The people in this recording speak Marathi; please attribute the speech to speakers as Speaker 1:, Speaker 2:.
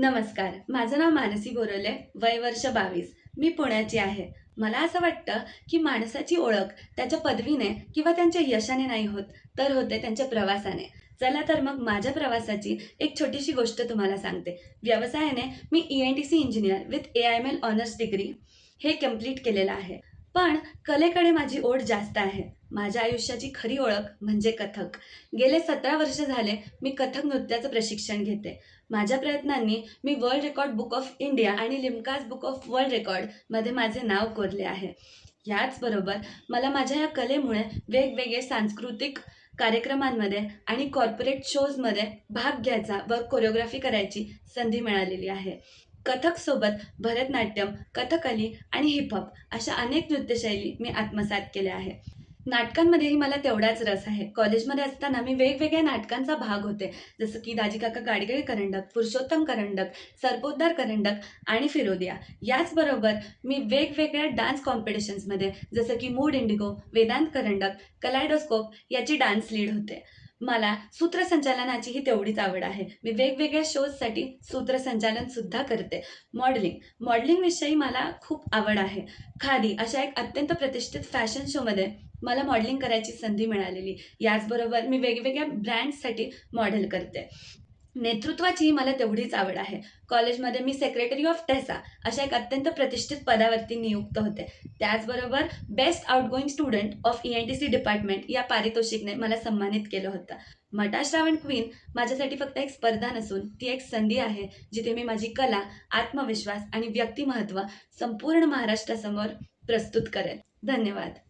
Speaker 1: नमस्कार. माझं नाव मानसी बोरोले, वय वर्ष 22. मी पुण्याची आहे. मला असं वाटतं, की माणसाची ओळख त्याच्या पदवीने किंवा त्यांच्या यशाने नाही होत, तर होते त्यांच्या प्रवासाने. चला तर मग माझ्या प्रवासाची एक छोटीशी गोष्ट तुम्हाला सांगते. व्यवसायाने मी ENTC engineer with AIML honours degree हे कंप्लीट केलेलं आहे. पण कलेकडे माझी ओढ जास्त आहे. माझ्या आयुष्याची खरी ओळख म्हणजे कथक. गेले 17 वर्ष झाले मी कथक नृत्याचं प्रशिक्षण घेते. माझ्या प्रयत्नांनी मी world record book of India आणि लिम्काज बुक ऑफ वर्ल्ड रेकॉर्डमध्ये माझे नाव कोरले आहे. याचबरोबर मला माझ्या या कलेमुळे वेगवेगळे सांस्कृतिक कार्यक्रमांमध्ये आणि कॉर्पोरेट शोजमध्ये भाग घ्यायचा व कोरिओग्राफी करायची संधी मिळालेली आहे. कथकसोबत भरतनाट्यम, कथकली आणि हिपहॉप अशा अनेक नृत्यशैली मी आत्मसात केल्या आहे. नाटकांमध्येही मला तेवढाच रस आहे. कॉलेजमध्ये असताना मी वेगवेगळ्या नाटकांचा भाग होते. जसं की दाजी काका गाडगीळ करंडक, पुरुषोत्तम करंडक, सरपोतदार करंडक आणि फिरोदिया. याचबरोबर मी वेगवेगळ्या डान्स कॉम्पिटिशन्समध्ये जसं की मूड इंडिगो, वेदांत करंडक, कलायडोस्कोप याची डान्स लीड होते. मला सूत्रसंचालनाचीही तेवढीच आवड आहे. मी वेगवेगळ्या शोजसाठी सूत्रसंचालनसुद्धा करते. मॉडेलिंगविषयी मला खूप आवड आहे. खादी अशा एक अत्यंत प्रतिष्ठित फॅशन शोमध्ये मला मॉडेलिंग करायची संधी मिळालेली. याचबरोबर मी वेगवेगळ्या ब्रँड्ससाठी मॉडेल करते. नेतृत्वाचीही मला तेवढीच आवड आहे. कॉलेजमध्ये मी सेक्रेटरी ऑफ टेसा अशा एक अत्यंत प्रतिष्ठित पदावरती नियुक्त होते. त्याचबरोबर best outgoing student of ENTC department या पारितोषिकने मला सन्मानित केलं होतं. मटा श्रावण क्वीन माझ्यासाठी फक्त एक स्पर्धा नसून ती एक संधी आहे, जिथे मी माझी कला, आत्मविश्वास आणि व्यक्तिमत्त्व संपूर्ण महाराष्ट्रासमोर प्रस्तुत करेन. धन्यवाद.